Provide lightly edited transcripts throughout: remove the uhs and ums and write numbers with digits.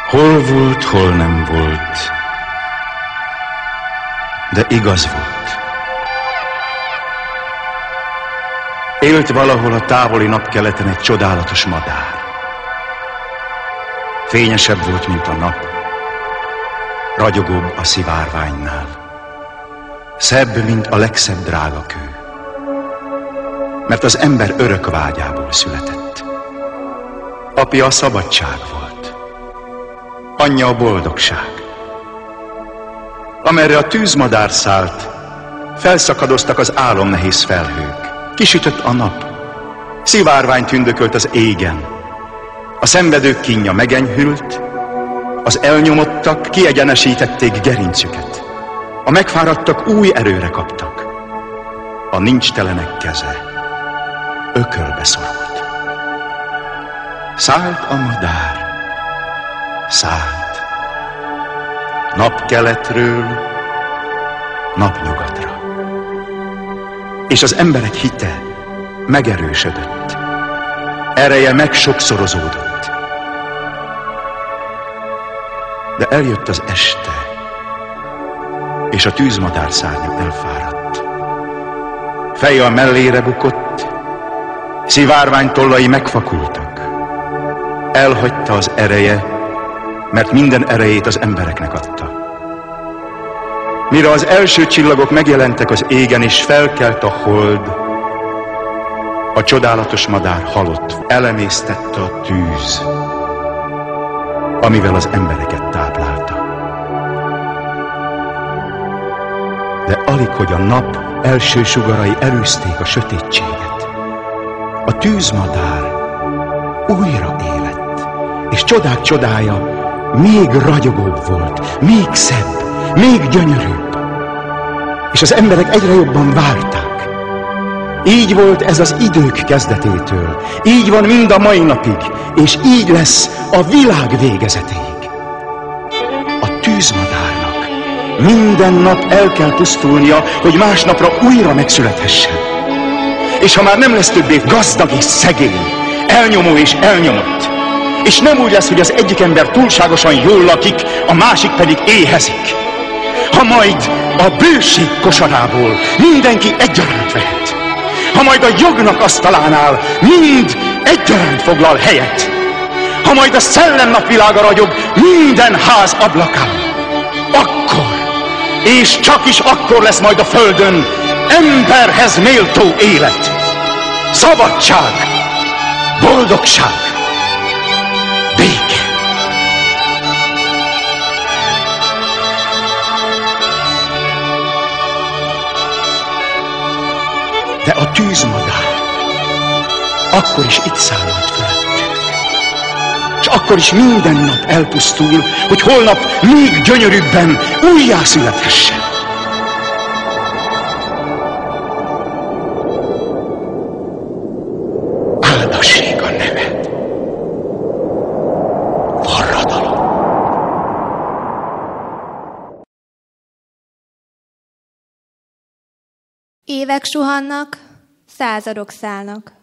Hol volt, hol nem volt, de igaz volt. Élt valahol a távoli napkeleten egy csodálatos madár. Fényesebb volt, mint a nap, ragyogóbb a szivárványnál, szebb, mint a legszebb drágakő, mert az ember örök vágyából született. Apja a szabadság volt, anyja a boldogság. Amerre a tűzmadár szállt, felszakadoztak az álomnehéz felhők, kisütött a nap, szivárvány tündökölt az égen, a szenvedők kínja megenyhült, az elnyomottak kiegyenesítették gerincüket, a megfáradtak új erőre kaptak, a nincstelenek keze ökölbe szorult. Szállt a madár, szállt, napkeletről napnyugatra, és az emberek hite megerősödött, ereje megsokszorozódott. De eljött az este, és a tűzmadár szárnya elfáradt. Feje a mellére bukott, szivárvány tollai megfakultak. Elhagyta az ereje, mert minden erejét az embereknek adta. Mire az első csillagok megjelentek az égen, és felkelt a hold, a csodálatos madár halott, elemésztette a tűz, amivel az embereket táplálta. De alig, hogy a nap első sugarai elűzték a sötétséget, a tűzmadár újra élett, és csodák csodája még ragyogóbb volt, még szebb, még gyönyörűbb, és az emberek egyre jobban várták. Így volt ez az idők kezdetétől, így van mind a mai napig, és így lesz a világ végezetéig. A tűzmadárnak minden nap el kell pusztulnia, hogy másnapra újra megszülethessen. És ha már nem lesz többé gazdag és szegény, elnyomó és elnyomott, És nem úgy lesz, hogy az egyik ember túlságosan jól lakik, a másik pedig éhezik. Ha majd a bőség kosarából mindenki egyaránt vehet, ha majd a jognak asztalánál mind egyaránt foglal helyet, ha majd a szellem napvilága ragyog minden ház ablakán, akkor, és csak is akkor lesz majd a földön emberhez méltó élet, szabadság, boldogság, béke. De a tűzmadár akkor is itt száll majd felettünk. És akkor is minden nap elpusztul, hogy holnap még gyönyörűbben újjászülethessen. Áldassék a neved. Forradalom. Évek suhannak, századok szállnak.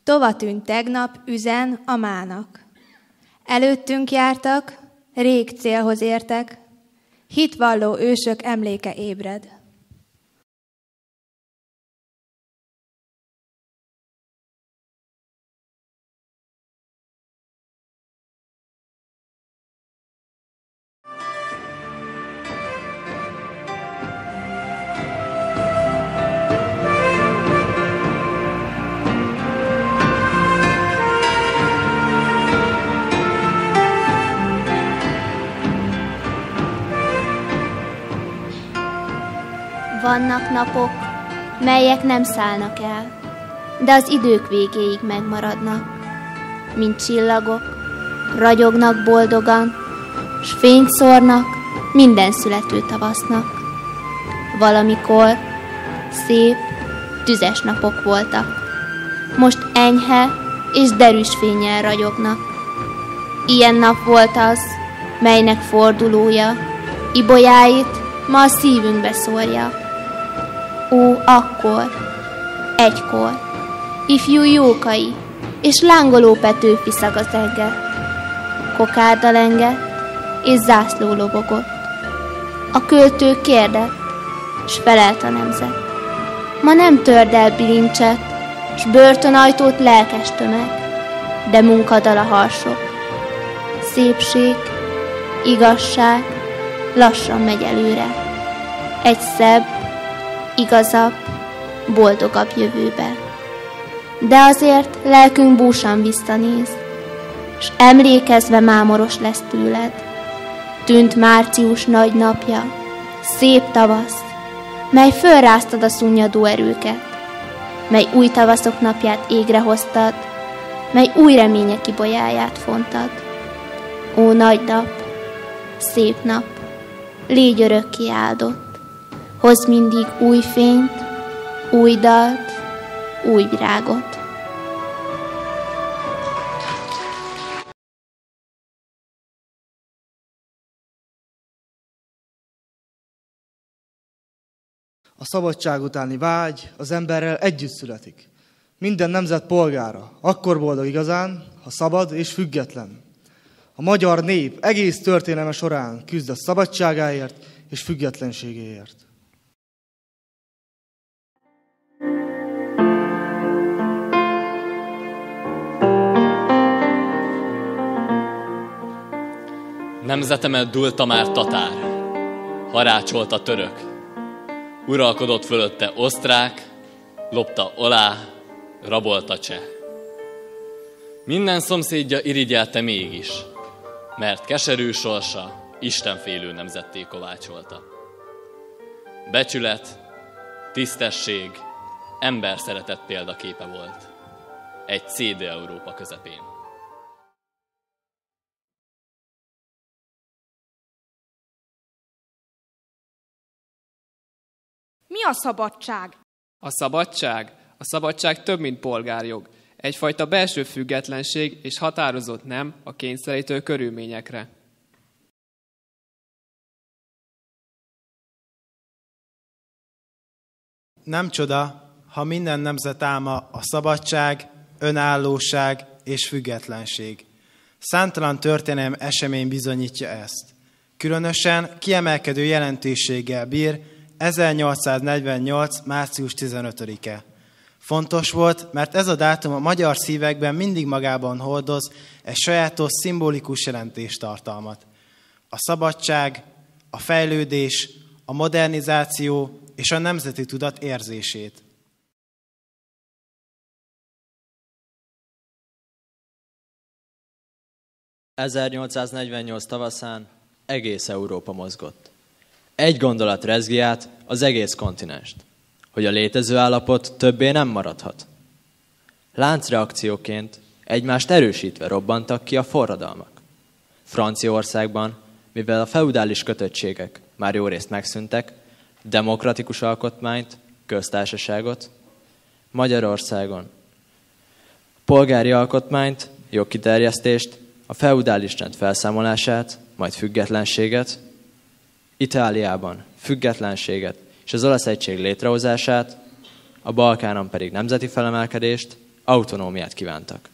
Tova tűnt tegnap üzen a mának. Előttünk jártak, rég célhoz értek, hitvalló ősök emléke ébred. Vannak napok, melyek nem szállnak el, de az idők végéig megmaradnak. Mint csillagok, ragyognak boldogan, s fényt szórnak minden születő tavasznak. Valamikor szép, tüzes napok voltak, most enyhe és derűs fénnyel ragyognak. Ilyen nap volt az, melynek fordulója ibolyáit ma a szívünkbe szórja. Ó, akkor, egykor, ifjú Jókai és lángoló Petőfi szaga zengett, kokárda lengett és zászló lobogott. A költő kérdett, s felelt a nemzet. Ma nem törd el bilincset, s börtönajtót lelkes tömeg, de munkadal a harsok. Szépség, igazság lassan megy előre. Egy szebb, igazabb, boldogabb jövőbe. De azért lelkünk búsan visszanéz, s emlékezve mámoros lesz tőled. Tűnt március nagy napja, szép tavasz, mely fölráztad a szunnyadó erőket, mely új tavaszok napját égre hoztad, mely új remények ibolyáját fontad. Ó, nagy nap, szép nap, légy örökké áldott, hozz mindig új fényt, új dalt, új virágot. A szabadság utáni vágy az emberrel együtt születik. Minden nemzet polgára akkor boldog igazán, ha szabad és független. A magyar nép egész történelme során küzd a szabadságáért és függetlenségéért. Nemzetemet dúlta már tatár, harácsolt a török, uralkodott fölötte osztrák, lopta olá, rabolta cseh. Minden szomszédja irigyelte mégis, mert keserű sorsa istenfélő nemzetté kovácsolta. Becsület, tisztesség, ember szeretett példaképe volt, egy CD Európa közepén. Mi a szabadság? A szabadság több, mint polgárjog. Egyfajta belső függetlenség és határozott nem a kényszerítő körülményekre. Nem csoda, ha minden nemzet álma a szabadság, önállóság és függetlenség. Számtalan történelmi esemény bizonyítja ezt. Különösen kiemelkedő jelentőséggel bír 1848. március 15-e. Fontos volt, mert ez a dátum a magyar szívekben mindig magában hordoz egy sajátos szimbolikus jelentéstartalmat. A szabadság, a fejlődés, a modernizáció és a nemzeti tudat érzését. ...1848 tavaszán egész Európa mozgott. Egy gondolat rezgi át az egész kontinenst, hogy a létező állapot többé nem maradhat. Láncreakcióként egymást erősítve robbantak ki a forradalmak. Franciaországban, mivel a feudális kötöttségek már jó részt megszűntek, demokratikus alkotmányt, köztársaságot, Magyarországon polgári alkotmányt, jogkiterjesztést, a feudális rend felszámolását, majd függetlenséget, Itáliában függetlenséget és az olasz egység létrehozását, a Balkánon pedig nemzeti felemelkedést, autonómiát kívántak.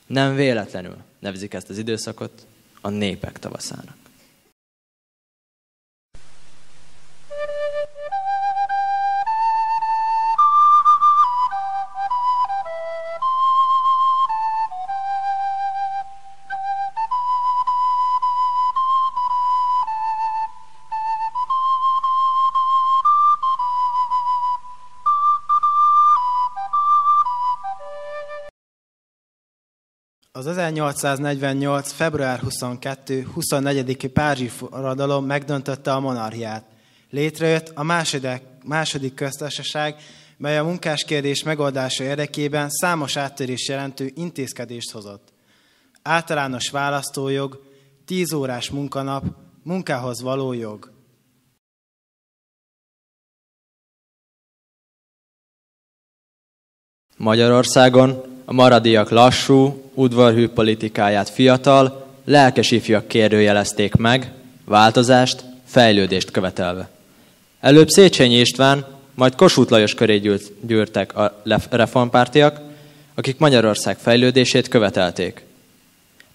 Nem véletlenül nevezik ezt az időszakot a népek tavaszának. Az 1848. február 22-24. párizsi forradalom megdöntötte a monarchiát. Létrejött a második köztársaság, mely a munkáskérdés megoldása érdekében számos áttörést jelentő intézkedést hozott. Általános választójog, 10 órás munkanap, munkához való jog. Magyarországon a maradiak lassú, udvarhű politikáját fiatal, lelkes ifjak kérdőjelezték meg, változást, fejlődést követelve. Előbb Széchenyi István, majd Kossuth Lajos köré gyűrtek a reformpártiak, akik Magyarország fejlődését követelték.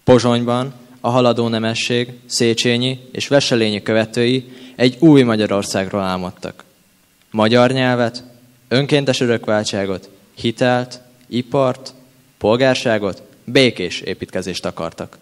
Pozsonyban a haladó nemesség, Széchenyi és Wesselényi követői egy új Magyarországról álmodtak. Magyar nyelvet, önkéntes örökváltságot, hitelt, ipart, polgárságot, békés építkezést akartak.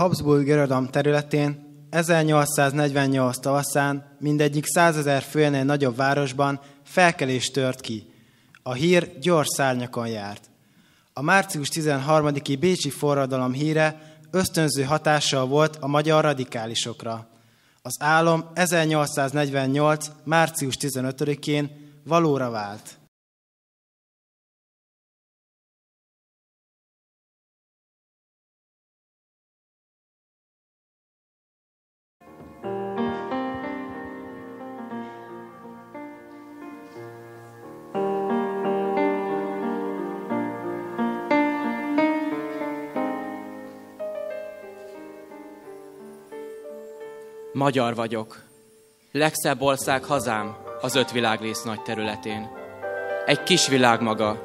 Habsburg Birodalom területén 1848 tavaszán mindegyik 100 000 főnél nagyobb városban felkelés tört ki. A hír gyors szárnyakon járt. A március 13-i bécsi forradalom híre ösztönző hatással volt a magyar radikálisokra. Az álom 1848. március 15-én valóra vált. Magyar vagyok. Legszebb ország hazám az 5 világrész nagy területén. Egy kis világ maga.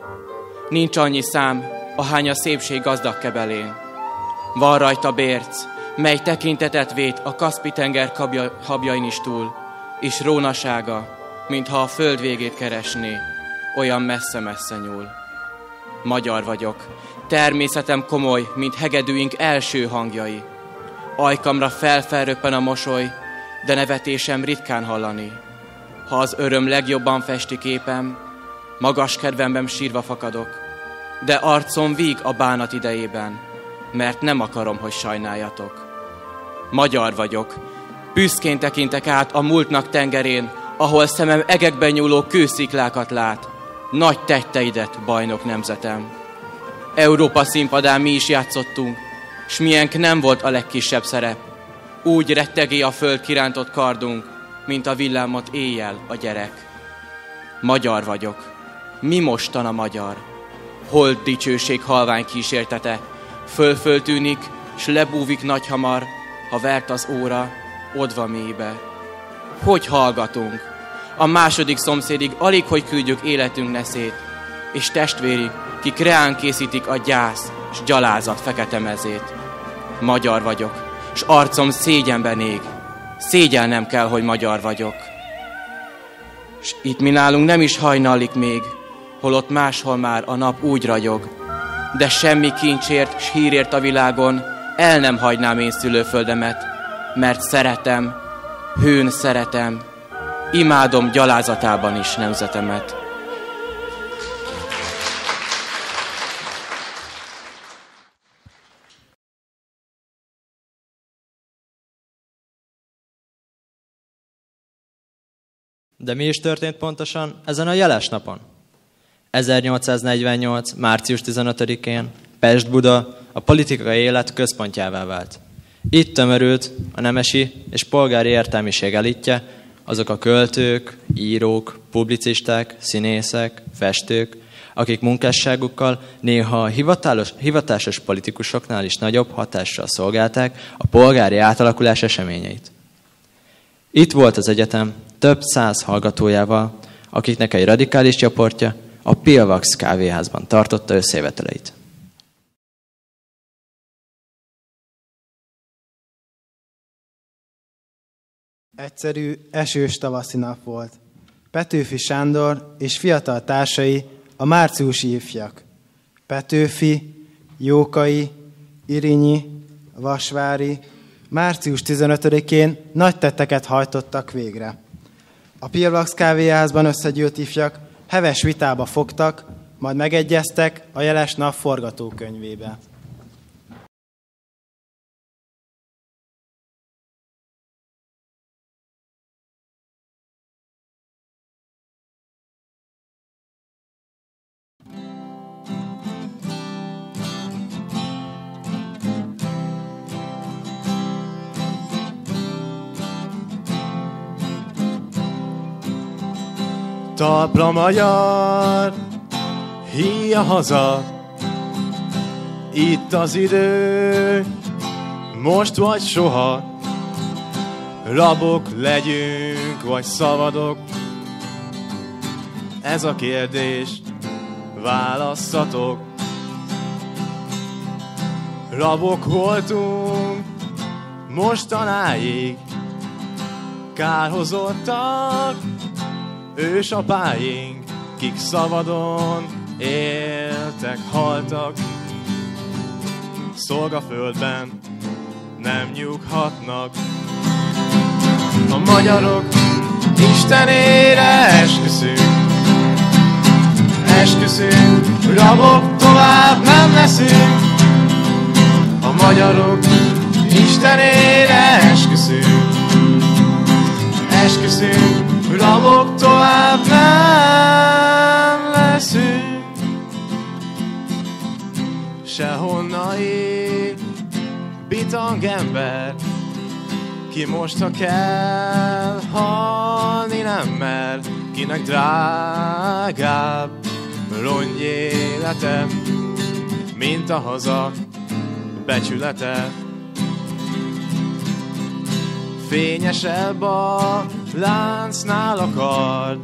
Nincs annyi szám, ahány a szépség gazdag kebelén. Van rajta bérc, mely tekintetet vét a Kaszpi-tenger habjain is túl, és rónasága, mintha a föld végét keresné, olyan messze-messze nyúl. Magyar vagyok. Természetem komoly, mint hegedűink első hangjai. Ajkamra felröppen a mosoly, de nevetésem ritkán hallani. Ha az öröm legjobban festi képem, magas kedvemben sírva fakadok, de arcom víg a bánat idejében, mert nem akarom, hogy sajnáljatok. Magyar vagyok, büszkén tekintek át a múltnak tengerén, ahol szemem egekben nyúló kősziklákat lát. Nagy tetteidet, bajnok nemzetem. Európa színpadán mi is játszottunk, s miénk nem volt a legkisebb szerep. Úgy rettegé a föld kirántott kardunk, mint a villámot éjjel a gyerek. Magyar vagyok. Mi mostan a magyar? Hold dicsőség halvány kísértete, föl-föl tűnik, s lebúvik nagyhamar, ha vert az óra, odva mélybe. Hogy hallgatunk? A második szomszédig alig, hogy küldjük életünk neszét, és testvérig, kik reán készítik a gyász s gyalázat fekete mezét. Magyar vagyok, s arcom szégyenben ég. Szégyelnem kell, hogy magyar vagyok. S itt mi nálunk nem is hajnalik még, holott máshol már a nap úgy ragyog. De semmi kincsért s hírért a világon el nem hagynám én szülőföldemet, mert szeretem, hőn szeretem, imádom gyalázatában is nemzetemet. De mi is történt pontosan ezen a jeles napon? 1848. március 15-én Pest-Buda a politikai élet központjává vált. Itt tömörült a nemesi és polgári értelmiség elitje, azok a költők, írók, publicisták, színészek, festők, akik munkásságukkal néha a hivatásos politikusoknál is nagyobb hatással szolgálták a polgári átalakulás eseményeit. Itt volt az egyetem több száz hallgatójával, akiknek egy radikális csoportja a Pilvax kávéházban tartotta összejöveteleit. Egyszerű, esős tavaszi nap volt. Petőfi Sándor és fiatal társai a márciusi ifjak. Petőfi, Jókai, Irinyi, Vasvári március 15-én nagy tetteket hajtottak végre. A Pilvax kávéházban összegyűlt ifjak heves vitába fogtak, majd megegyeztek a jeles nap forgatókönyvébe. Talpra magyar, híja haza, itt az idő, most vagy soha. Rabok legyünk, vagy szabadok, ez a kérdés, válasszatok. Rabok voltunk mostanáig, kárhozottak, ősapáink, kik szabadon éltek, haltak. Szolgaföldben nem nyughatnak. A magyarok Istenére esküszünk, esküszünk, rabok tovább nem leszünk. A magyarok Istenére esküszünk, esküszünk, rabok tovább nem leszünk. Sehonnan él bitang ember, ki most, ha kell, halni nem mer. Kinek drágább rongy élete, mint a haza becsülete. Fényesebb a láncnál a kard,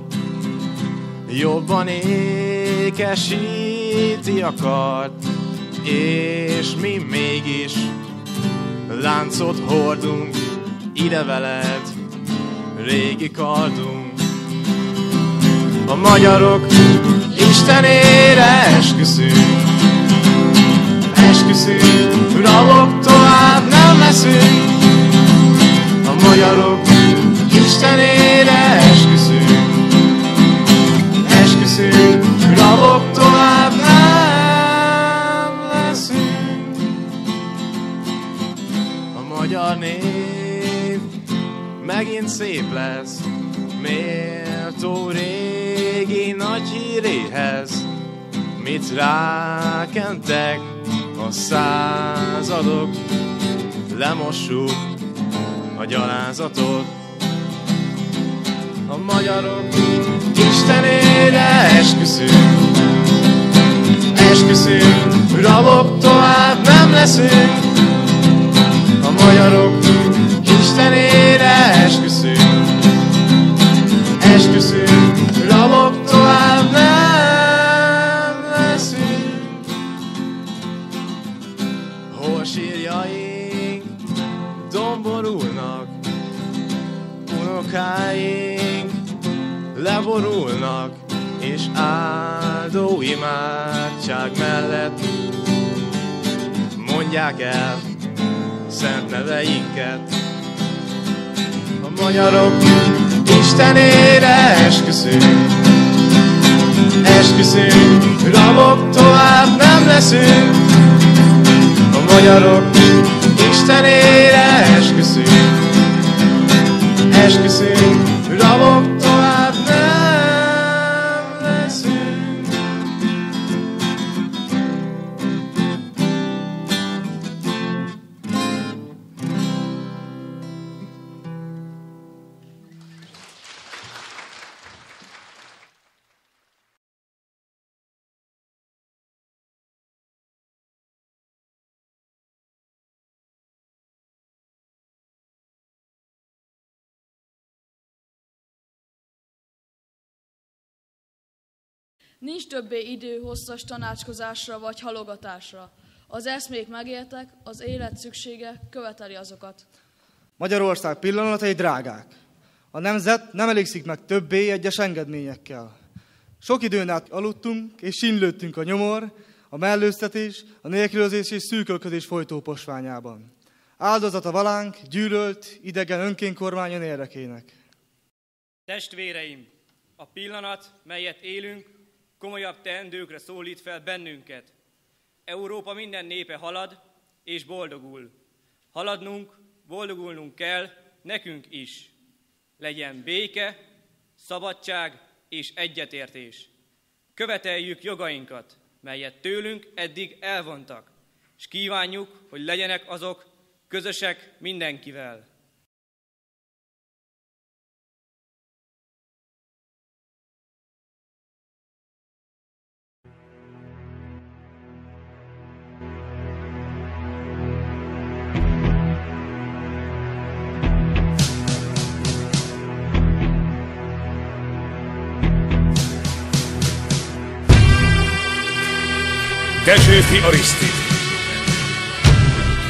jobban ékesíti a kard, és mi mégis láncot hordunk, ide veled régi kardunk. A magyarok Istenére esküszünk, esküszünk, rabok tovább nem leszünk. A magyarok Istenére esküszünk, esküszünk, rabok tovább nem leszünk. A magyar név megint szép lesz, méltó régi nagy híréhez, amit rákentek a századok, lemossuk a gyalázatot. A magyarok Istenére esküszünk, esküszünk, rabok tovább nem leszünk. A magyarok Istenére esküszünk, esküszünk, rabok tovább nem leszünk. Hol sírjaink domborulnak, unokáink leborulnak, és áldó imádság mellett mondják el szent neveinket. A magyarok Istenére esküszünk, esküszünk, rabok tovább nem leszünk. A magyarok Istenére esküszünk, esküszünk, rabok tovább nem leszünk. Nincs többé idő hosszas tanácskozásra vagy halogatásra. Az eszmék megéltek, az élet szüksége követeli azokat. Magyarország pillanatai drágák. A nemzet nem elégszik meg többé egyes engedményekkel. Sok időn át aludtunk és sínlődtünk a nyomor, a mellőztetés, a nélkülözés és szűkölködés folytó posványában. Áldozata valánk, gyűlölt, idegen önkénkormányon érdekének. Testvéreim, a pillanat, melyet élünk, komolyabb teendőkre szólít fel bennünket. Európa minden népe halad és boldogul. Haladnunk, boldogulnunk kell, nekünk is. Legyen béke, szabadság és egyetértés. Követeljük jogainkat, melyet tőlünk eddig elvontak, és kívánjuk, hogy legyenek azok közösek mindenkivel. Dezsőfi Arisztid.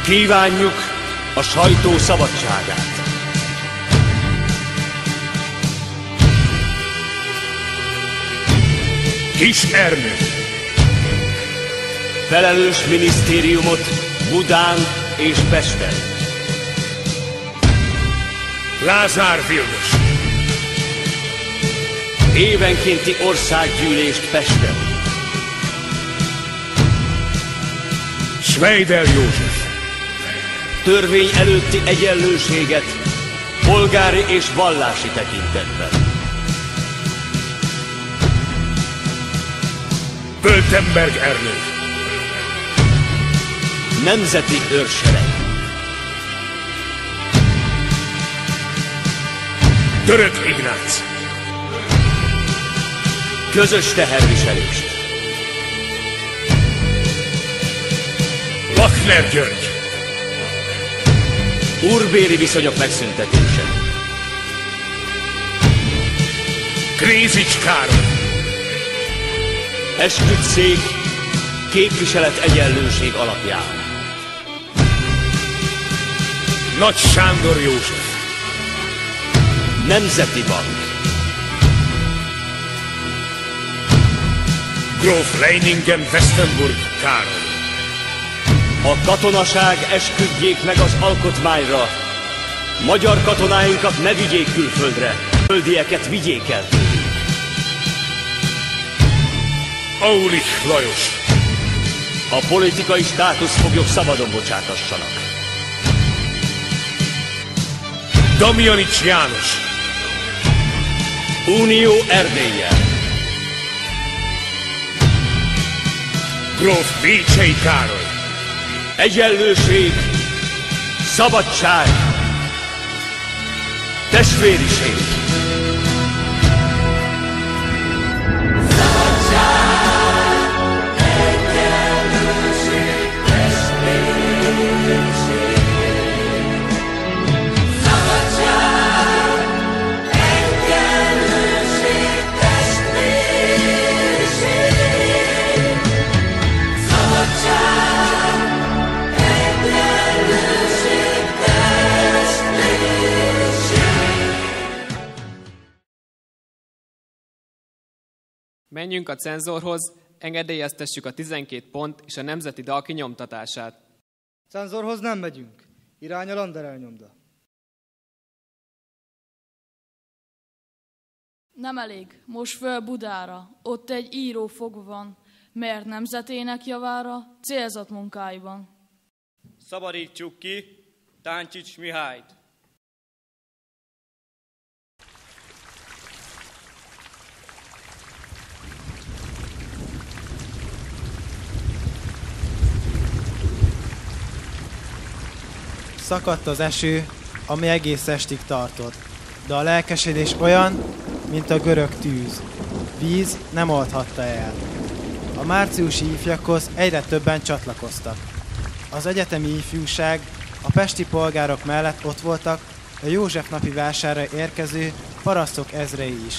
Kívánjuk a sajtó szabadságát. Kis Ernő. Felelős minisztériumot Budán és Pesten. Lázár Vilmos. Évenkénti országgyűlést Pesten. Schweider József. Törvény előtti egyenlőséget polgári és vallási tekintetben. Böltenberg Ernő. Nemzeti őrsereg. Török Ignác. Közös teherviselést. Lachner György. Úrbéri viszonyok megszüntetése. Krézics Károly. Esküdtszék képviselet egyenlőség alapján. Nagy Sándor József. Nemzeti Bank. Gróf Leiningen-Westenburg Károly. A katonaság esküdjék meg az alkotmányra. Magyar katonáinkat ne vigyék külföldre, földieket vigyék el tőlük. Aulich Lajos. A politikai státuszfoglyok szabadon bocsátassanak. Damjanics János. Unió Erdéllyel. gróf Vécsei Károly. Egyenlőség, szabadság, testvériség. Menjünk a cenzorhoz, engedélyeztessük a 12 pont és a nemzeti dal kinyomtatását. Cenzorhoz nem megyünk. Irány a Landerel nyomda. Nem elég, most föl Budára, ott egy író fogva van, mert nemzetének javára célzott munkáiban. Szabadítsuk ki Táncsics Mihályt. Szakadt az eső, ami egész estig tartott, de a lelkesedés olyan, mint a görög tűz. Víz nem oldhatta el. A márciusi ifjakhoz egyre többen csatlakoztak. Az egyetemi ifjúság, a pesti polgárok mellett ott voltak a József napi vására érkező parasztok ezrei is.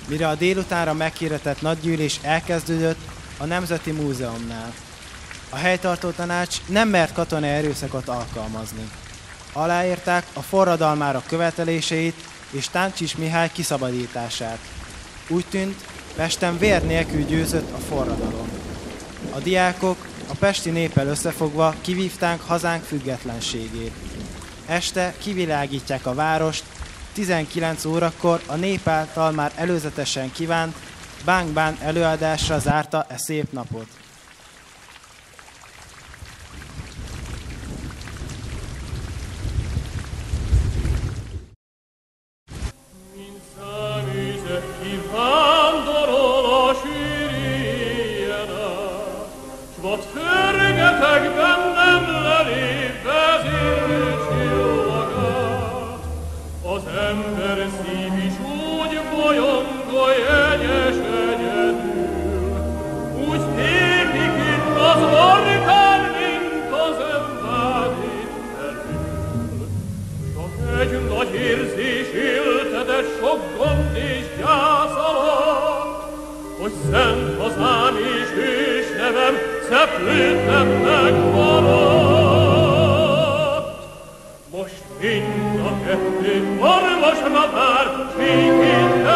Mire a délutánra meghirdetett nagygyűlés elkezdődött a Nemzeti Múzeumnál. A helytartó tanács nem mert katonai erőszakot alkalmazni. Aláírták a forradalmárok követeléseit és Táncsics Mihály kiszabadítását. Úgy tűnt, Pesten vér nélkül győzött a forradalom. A diákok a pesti néppel összefogva kivívták hazánk függetlenségét. Este kivilágítják a várost, 19 órakor a nép által már előzetesen kívánt bánk-bán előadásra zárta e szép napot. Most mind a kettő orvosra vár, végén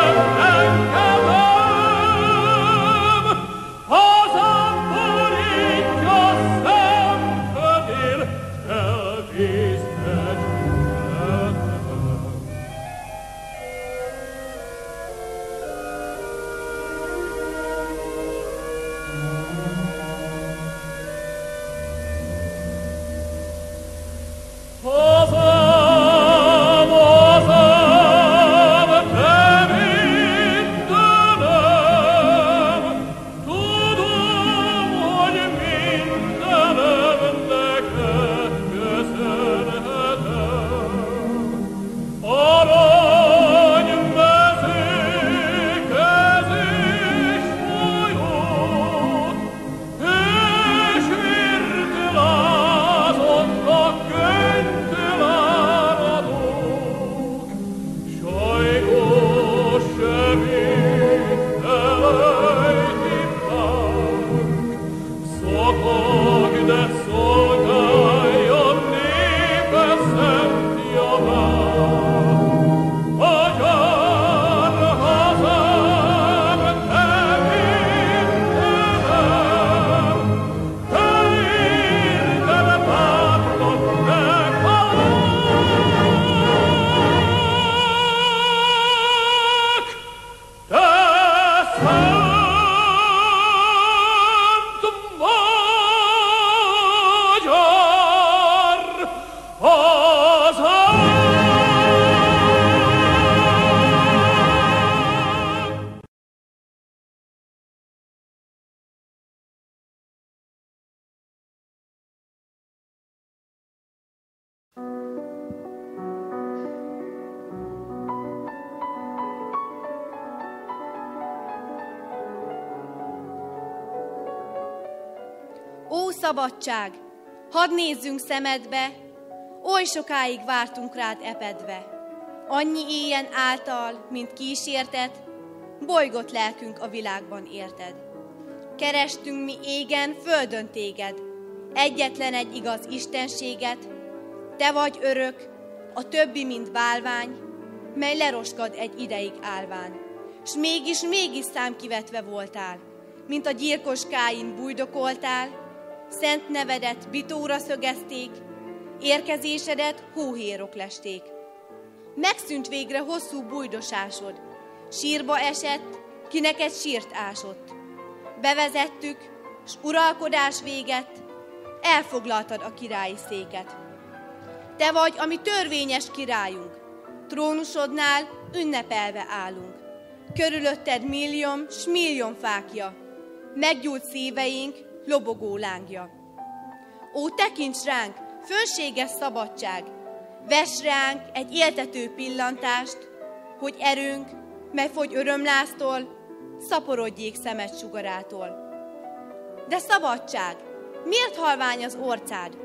szabadság, hadd nézzünk szemedbe, oly sokáig vártunk rád epedve. Annyi éjjen által, mint kísértet, bolygott lelkünk a világban érted. Kerestünk mi égen, földön téged, egyetlen egy igaz istenséget, te vagy örök, a többi, mint bálvány, mely leroskad egy ideig állván. S mégis számkivetve voltál, mint a gyilkos Káin bújdokoltál, szent nevedet bitóra szögezték, érkezésedet hóhérok lesték. Megszűnt végre hosszú bújdosásod, sírba esett, ki neked sírt ásott. Bevezettük, s uralkodás véget, elfoglaltad a királyi széket. Te vagy, ami törvényes királyunk, trónusodnál ünnepelve állunk. Körülötted millióm s millióm fákja, meggyújt szíveink lobogó lángja. Ó, tekints ránk, fönséges szabadság, vess ránk egy éltető pillantást, hogy erőnk, mely fogy örömláztól, szaporodjék szemed sugarától. De szabadság, miért halvány az orcád?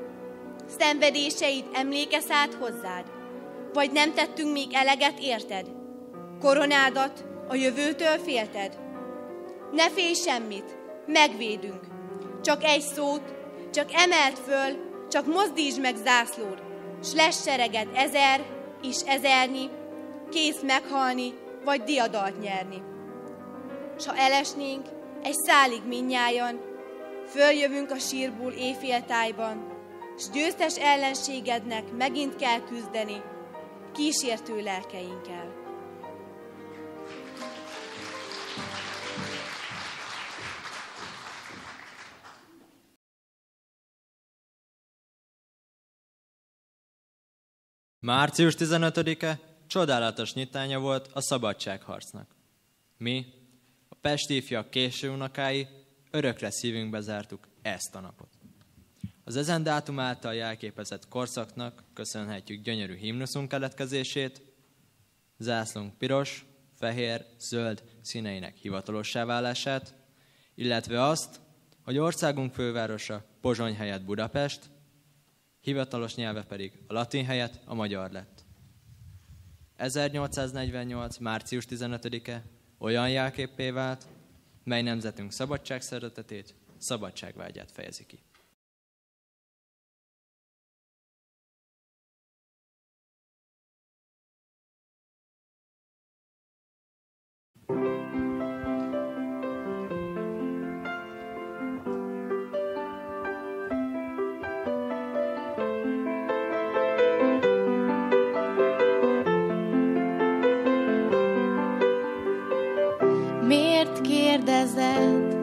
Szenvedéseid emlékezállt hozzád? Vagy nem tettünk még eleget érted? Koronádat a jövőtől félted? Ne félj semmit, megvédünk. Csak egy szót, csak emeld föl, csak mozdítsd meg zászlód, s lesz sereged 1000 és 1000-nyi, kész meghalni, vagy diadalt nyerni. S ha elesnénk egy szálig mindnyájan, följövünk a sírból éjféltájban, s győztes ellenségednek megint kell küzdeni, kísértő lelkeinkkel. Március 15-e csodálatos nyitánya volt a szabadságharcnak. Mi, a pesti ifjak késő unokái, örökre szívünkbe zártuk ezt a napot. Az ezen dátum által jelképezett korszaknak köszönhetjük gyönyörű himnuszunk keletkezését, zászlónk piros, fehér, zöld színeinek hivatalossá válását, illetve azt, hogy országunk fővárosa Pozsony helyett Budapest, hivatalos nyelve pedig a latin helyett a magyar lett. 1848. március 15-e olyan jelképpé vált, mely nemzetünk szabadságszeretetét, szabadságvágyát fejezi ki. Miért kérdezed,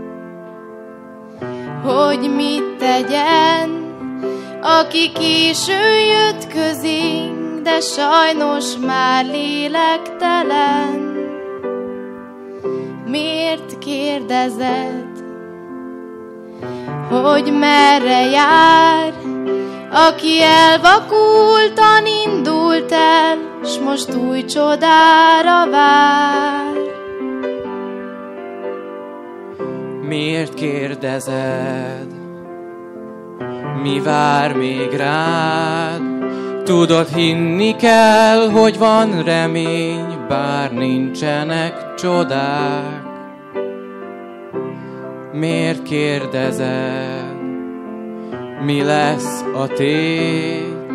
hogy mit tegyen, aki későn jött közénk, de sajnos már lélektelen? Miért kérdezed, hogy merre jár, aki elvakultan indult el, s most új csodára vár? Miért kérdezed, mi vár még rád? Tudod, hinni kell, hogy van remény, bár nincsenek csodák. Miért kérdezed, mi lesz a tét?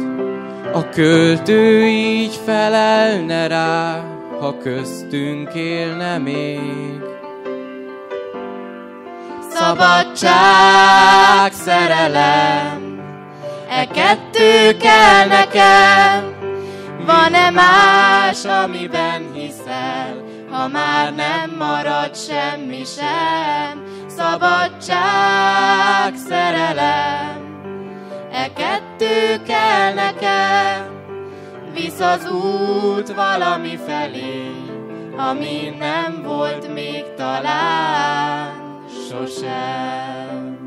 A költő így felelne rá, ha köztünk élne még. Szabadság, szerelem, e kettő kell nekem. Van-e más, amiben hiszel, ha már nem marad semmi sem? Szabadság, szerelem, e kettő kell nekem. Visz az út valami felé, ami nem volt még talán sosem.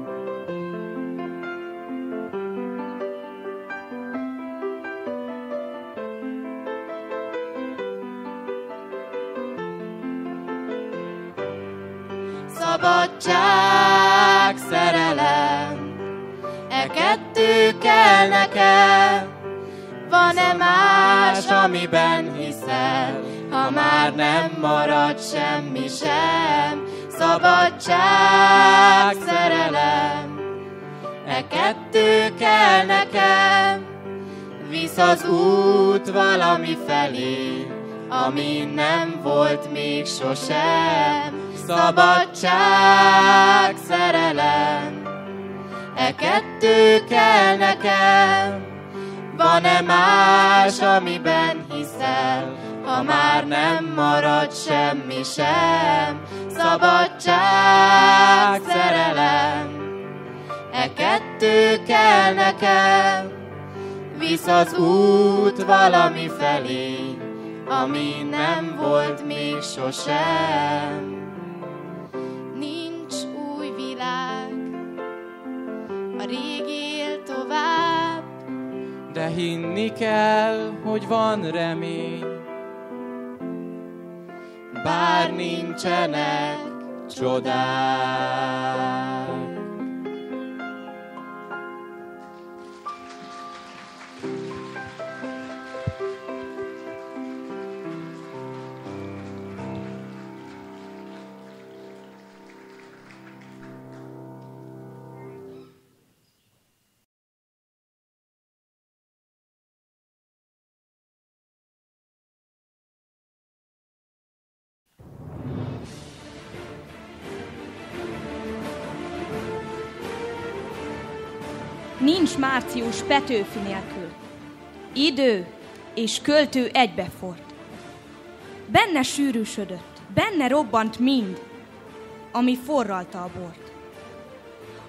Szabadság, szerelem, kettő kell nekem. Van-e más, amiben hiszel, ha már nem marad semmi sem? Szabadság, szerelem, e kettő kell nekem. Visz az út valami felé, ami nem volt még sosem. Szabadság, szerelem, e kettő kell nekem. Van-e más, amiben hiszel, ha már nem marad semmi sem? Szabadság, szerelem, e kettő kell nekem. Visz az út valami felé, ami nem volt még sosem. Nincs új világ, a régi él tovább, de hinni kell, hogy van remény. Bár nincsenek csodák. Nincs március Petőfi nélkül. Idő és költő egybefort. Benne sűrűsödött, benne robbant mind, ami forralta a bort.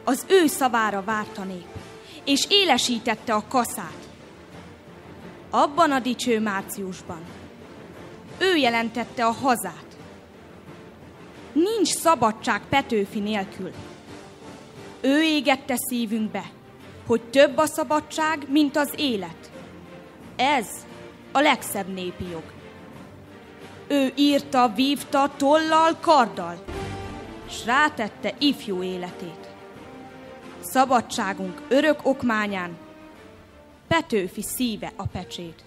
Az ő szavára várt a nép, és élesítette a kaszát. Abban a dicső márciusban ő jelentette a hazát. Nincs szabadság Petőfi nélkül. Ő égette szívünkbe, hogy több a szabadság, mint az élet. Ez a legszebb népi jog. Ő írta, vívta tollal, karddal, s rátette ifjú életét. Szabadságunk örök okmányán Petőfi szíve a pecsét.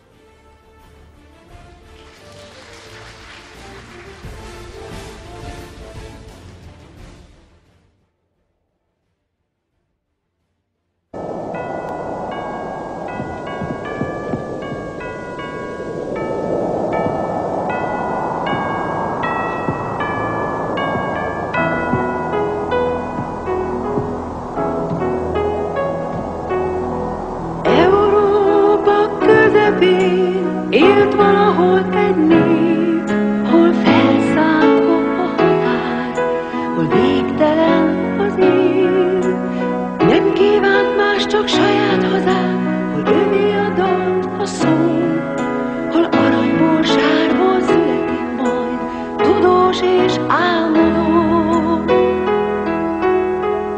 Élt valahol egy nép, hol felszállva a határ, hol végtelen az él. Nem kívánt más, csak saját hazát, hol övé a dal, a szó, hol aranyból, sárból születik majd, tudós és álmodó.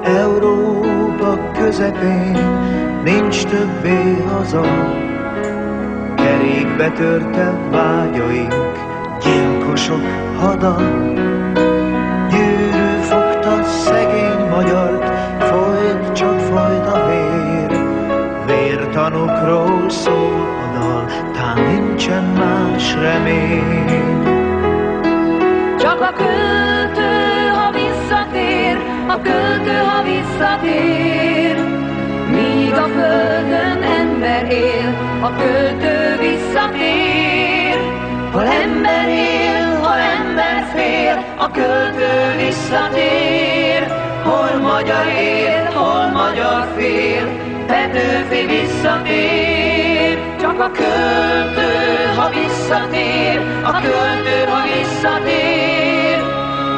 Európa közepén nincs többé haza, kerékbe törte vágyaink, gyilkosok hada. Gyűrű fogta szegény magyart, folyt, csak folyt a vér. Vértanokról szól a dal, tán nincsen más remény. Csak a költő, ha visszatér, a költő, ha visszatér. Míg a földön ember él, a költő visszatér. Hol ember él, hol ember fél, a költő visszatér. Hol magyar él, hol magyar fél, Petőfi visszatér. Csak a költő, ha visszatér, a költő, ha visszatér.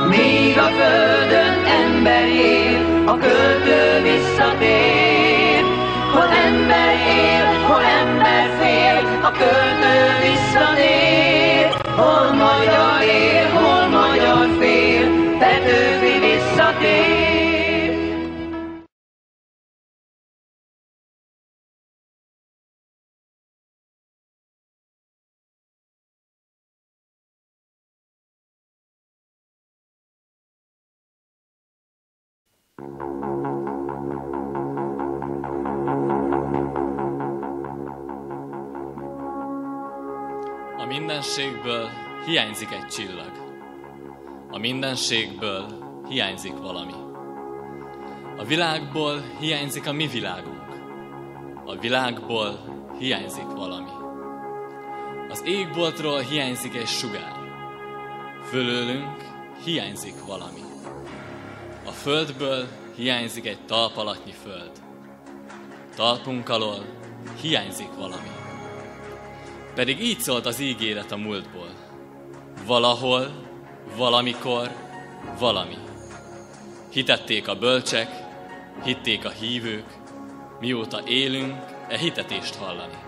Míg a földön ember él, a költő visszatér. Hol ember él, hol ember fél, a költő visszatér. Hol magyar él, hol magyar fél, Petőfi visszatér. mindenségből hiányzik egy csillag. A mindenségből hiányzik valami. A világból hiányzik a mi világunk. A világból hiányzik valami. Az égboltról hiányzik egy sugár. Fölőlünk hiányzik valami. A földből hiányzik egy talpalatnyi föld. Talpunk alól hiányzik valami. Pedig így szólt az ígéret a múltból. Valahol, valamikor, valami. Hitették a bölcsek, hitték a hívők, mióta élünk, e hitetést hallani.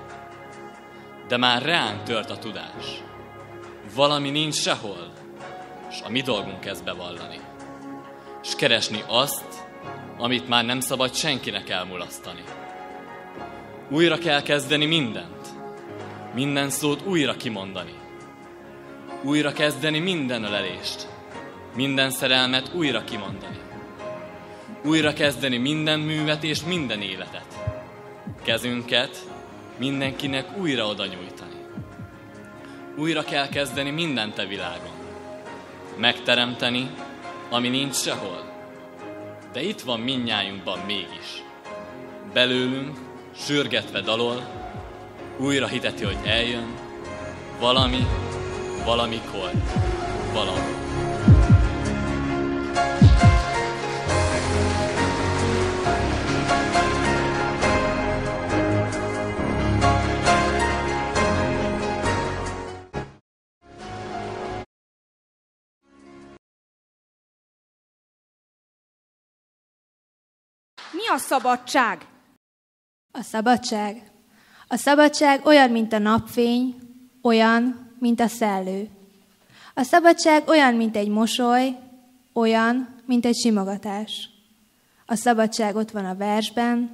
De már ránk tört a tudás. Valami nincs sehol, s a mi dolgunk ezt bevallani. S keresni azt, amit már nem szabad senkinek elmulasztani. Újra kell kezdeni mindent, minden szót újra kimondani. Újra kezdeni minden ölelést, minden szerelmet újra kimondani. Újra kezdeni minden művet és minden életet. Kezünket mindenkinek újra oda nyújtani. Újra kell kezdeni mindent a világon. Megteremteni, ami nincs sehol. De itt van mindnyájunkban mégis. Belőlünk, sürgetve dalol, újra hiteti, hogy eljön valami, valamikor, valahol. Mi a szabadság? A szabadság? A szabadság olyan, mint a napfény, olyan, mint a szellő. A szabadság olyan, mint egy mosoly, olyan, mint egy simogatás. A szabadság ott van a versben,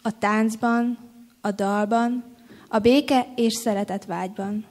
a táncban, a dalban, a béke és szeretet vágyban.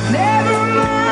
Never mind.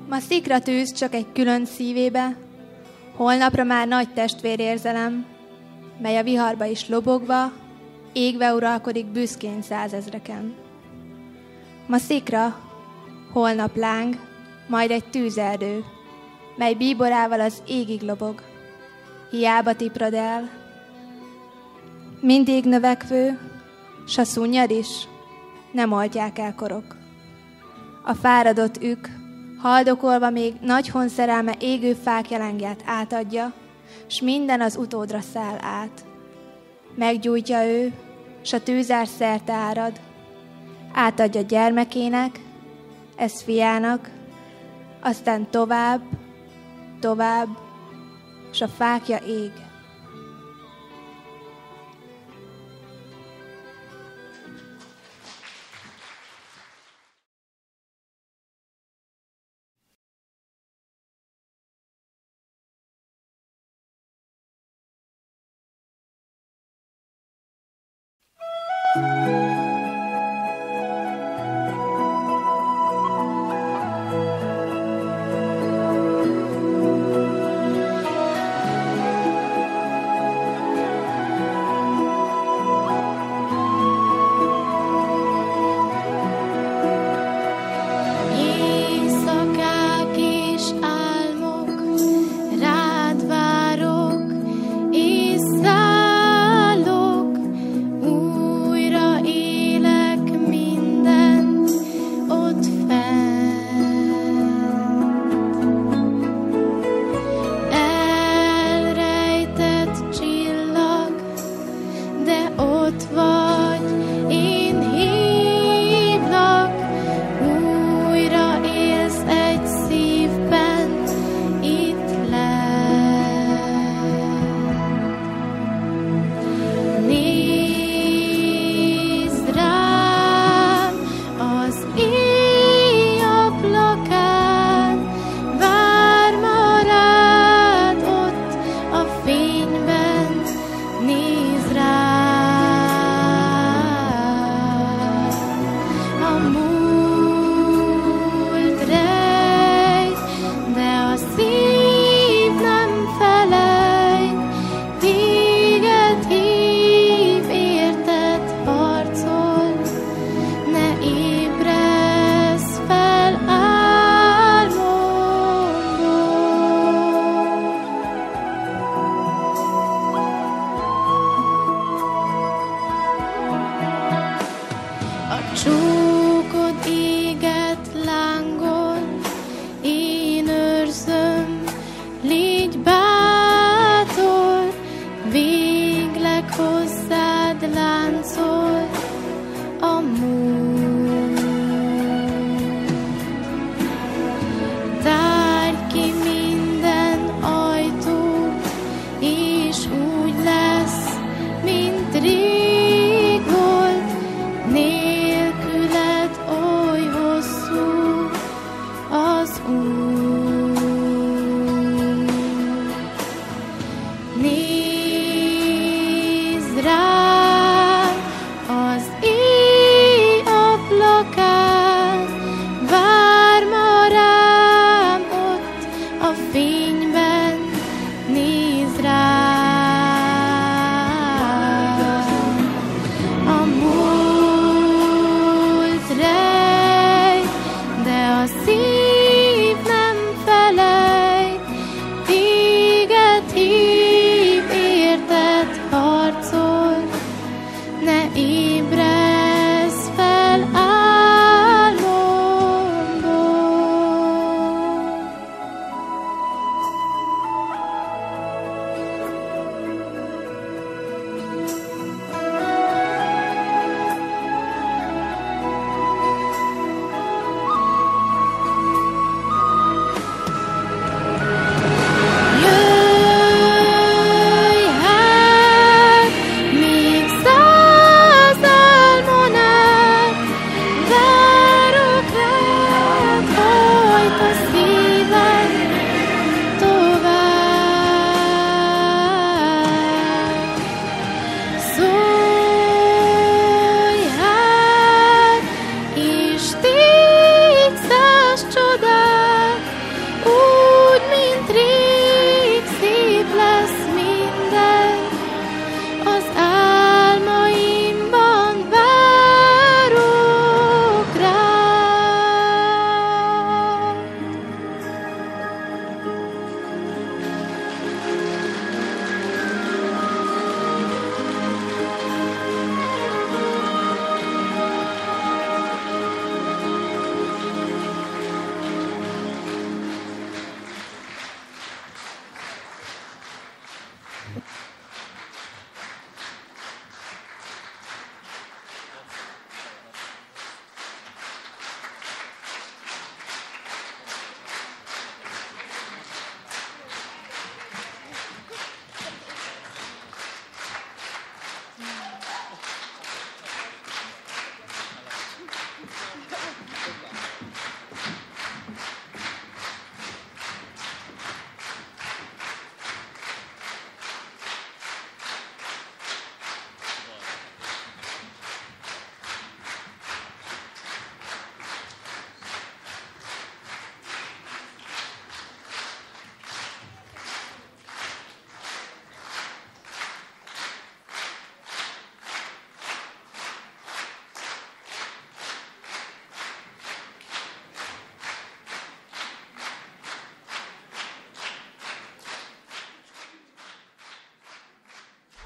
Ma szikra tűz csak egy külön szívébe, holnapra már nagy testvérérzelem, mely a viharba is lobogva, égve uralkodik büszkén százezreken. Ma szikra, holnap láng, majd egy tűzerdő, mely bíborával az égig lobog. Hiába tiprad el, mindig növekvő, s a szunnyad is, nem oltják el korok. A fáradott ük, haldokolva még nagy honszerelme égő fák jelengját átadja, s minden az utódra száll át. Meggyújtja ő, s a tűzár szerte árad, átadja gyermekének, ez fiának, aztán tovább, tovább, s a fákja ég. Újra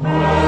Oh